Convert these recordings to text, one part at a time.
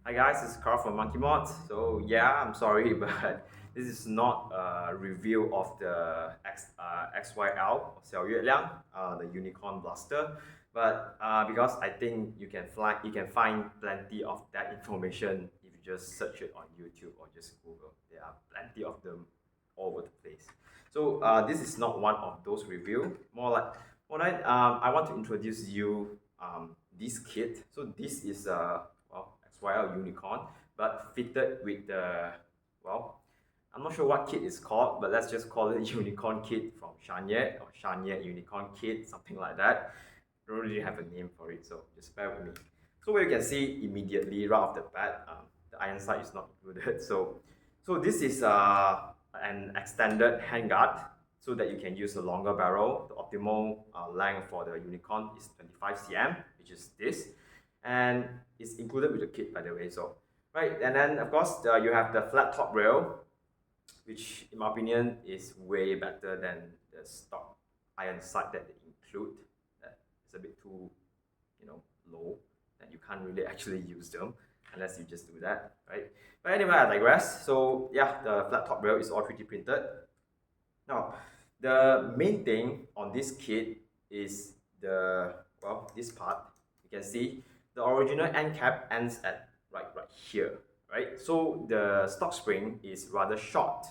Hi guys, this is Carl from Monkey Mods. So yeah, I'm sorry, but this is not a review of the XYL 小月亮, the Unicorn Blaster. But because I think you can find plenty of that information if you just search it on YouTube or just Google. There are plenty of them all over the place. So this is not one of those review. I want to introduce you this kit. So this is XYL Unicorn, but fitted with the, well, I'm not sure what kit is called, but let's just call it Unicorn Kit from Shanye, or Shanye Unicorn Kit, something like that. I don't really have a name for it, so just bear with me. So where you can see immediately right off the bat, the iron sight is not included. So this is an extended handguard, so that you can use a longer barrel. The optimal length for the Unicorn is 25 cm, which is this, and it's included with the kit, by the way. So right, and then of course you have the flat top rail, which in my opinion is way better than the stock iron sight that they include. That is a bit too, low, and you can't really actually use them unless you just do that, right? But anyway, I digress. So yeah, the flat top rail is all 3D printed. Now, the main thing on this kit is this part. You can see the original end cap ends at right here, right? So the stock spring is rather short.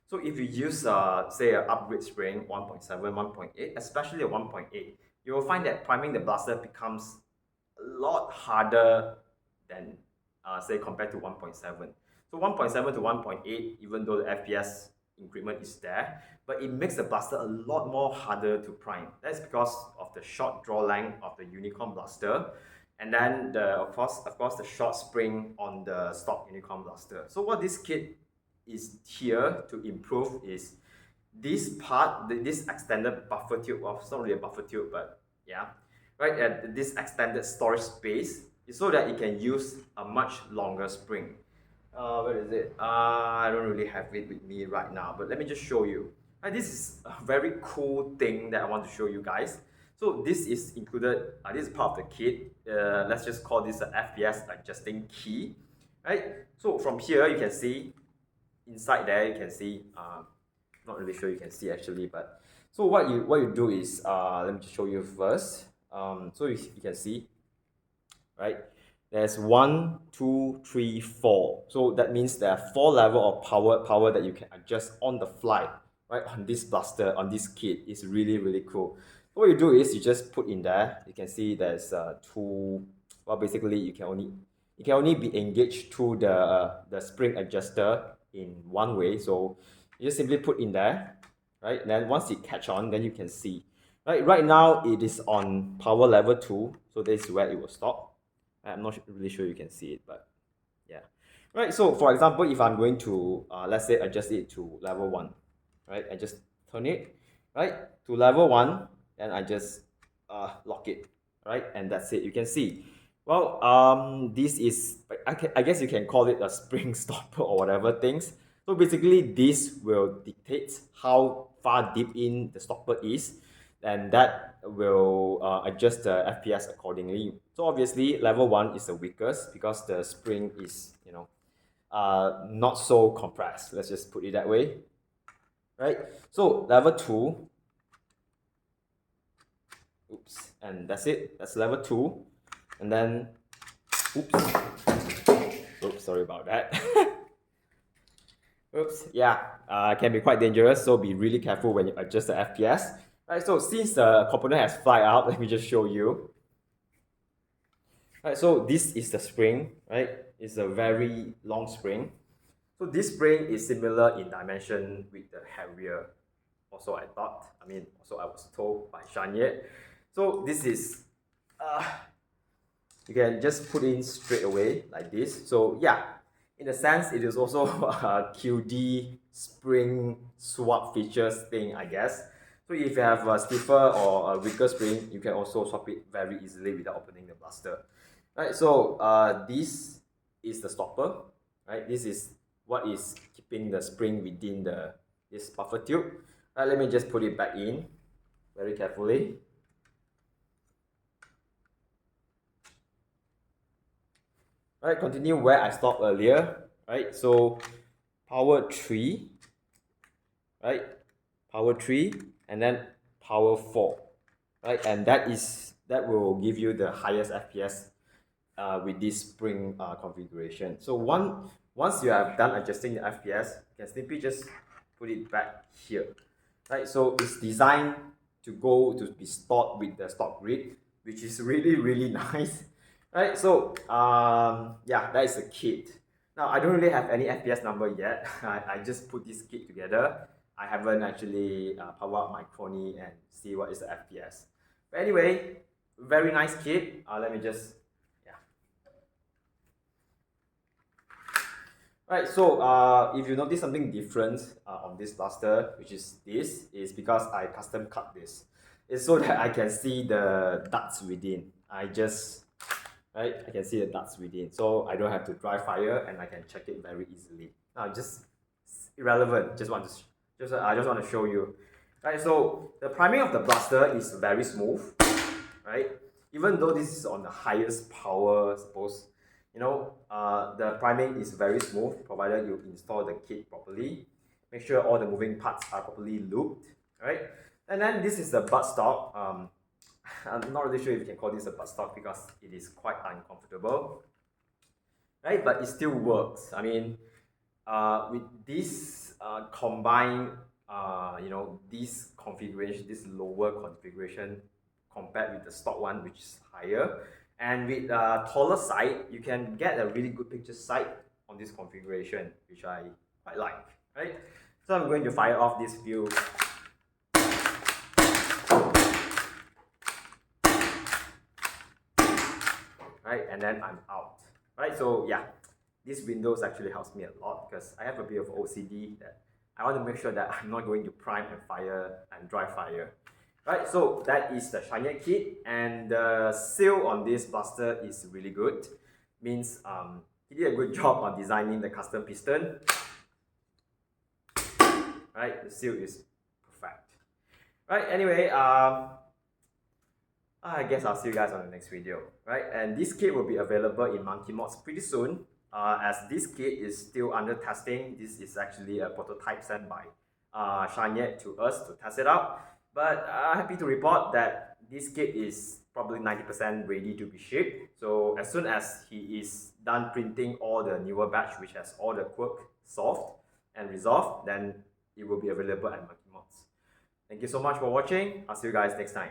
So if you use say an upgrade spring 1.7, 1.8, especially a 1.8, you will find that priming the blaster becomes a lot harder than say compared to 1.7. So 1.7 to 1.8, even though the FPS increment is there, but it makes the blaster a lot more harder to prime. That's because of the short draw length of the Unicorn blaster, and then of course the short spring on the stock Unicorn blaster. So what this kit is here to improve is this part, this extended buffer tube. Well, it's not really a buffer tube, but yeah, right, at this extended storage space, so that it can use a much longer spring. Where is it? I don't really have it with me right now, but let me just show you. This is a very cool thing that I want to show you guys. So this is included, this is part of the kit. Let's just call this an FPS adjusting key, right? So from here, you can see, inside there, you can see, not really sure you can see actually, but so what you do is, let me just show you first. So you can see, right? There's 1, 2, 3, 4. So that means there are 4 level of power that you can adjust on the fly, right? On this blaster, on this kit. It's really cool. So what you do is you just put in there. You can see there's two. Well, basically you can only be engaged through the spring adjuster in one way. So you just simply put in there, right? And then once it catch on, then you can see. Right now it is on power level 2, so this is where it will stop. I'm not really sure you can see it, but yeah. Right, so for example, if I'm going to, let's say, adjust it to level 1, right? I just turn it, right, to level 1, and I just lock it, right? And that's it. You can see. Well, this is, I guess you can call it a spring stopper or whatever things. So basically, this will dictate how far deep in the stopper is, and that will adjust the FPS accordingly. So obviously, level 1 is the weakest because the spring is, not so compressed. Let's just put it that way, right? So level 2, oops, and that's it. That's level 2, and then, oops, sorry about that. Oops, yeah, can be quite dangerous, so be really careful when you adjust the FPS. Right, so since the component has fly out, let me just show you. Right, so this is the spring, right? It's a very long spring. So this spring is similar in dimension with the heavier. Also, I thought. Also I was told by Shanye. So this is, you can just put in straight away like this. So yeah, in a sense, it is also a QD spring swap features thing, I guess. So if you have a stiffer or a weaker spring, you can also swap it very easily without opening the blaster. Right, so this is the stopper, right? This is what is keeping the spring within this buffer tube. Right, let me just put it back in very carefully. Right, continue where I stopped earlier. Right, so power 3, right, power 3, and then power 4, right, and that will give you the highest FPS with this spring configuration. So once you have done adjusting the FPS, you can simply just put it back here, right? So it's designed to be stored with the stock grid, which is really nice, right? So yeah, that is the kit. Now I don't really have any FPS number yet. I just put this kit together. I haven't actually power up my Crony and see what is the FPS. But anyway, very nice kit. Let me just Right, so if you notice something different on this blaster, which is this, is because I custom cut this. It's so that I can see the ducts within. I can see the ducts within. So I don't have to dry fire and I can check it very easily. Now, just irrelevant, I just want to show you. Right, so the priming of the blaster is very smooth, right? Even though this is on the highest power, suppose, the priming is very smooth, provided you install the kit properly. Make sure all the moving parts are properly looped, right? And then this is the buttstock. I'm not really sure if you can call this a buttstock because it is quite uncomfortable, right? But it still works. I mean, with this combined, this configuration, this lower configuration compared with the stock one, which is higher, and with a taller sight, you can get a really good picture sight on this configuration, which I quite like, right? So I'm going to fire off this few. Right, and then I'm out. Right, so yeah, this Windows actually helps me a lot because I have a bit of OCD that I want to make sure that I'm not going to prime and fire and dry fire. Right, so that is the Shanye kit, and the seal on this blaster is really good. Means he did a good job on designing the custom piston. Right, the seal is perfect. Right, anyway, I guess I'll see you guys on the next video, right? And this kit will be available in Monkey Mods pretty soon. As this kit is still under testing, this is actually a prototype sent by Shanye to us to test it out. But happy to report that this kit is probably 90% ready to be shipped. So as soon as he is done printing all the newer batch, which has all the quirk solved and resolved, then it will be available at Monkey Mods. Thank you so much for watching. I'll see you guys next time.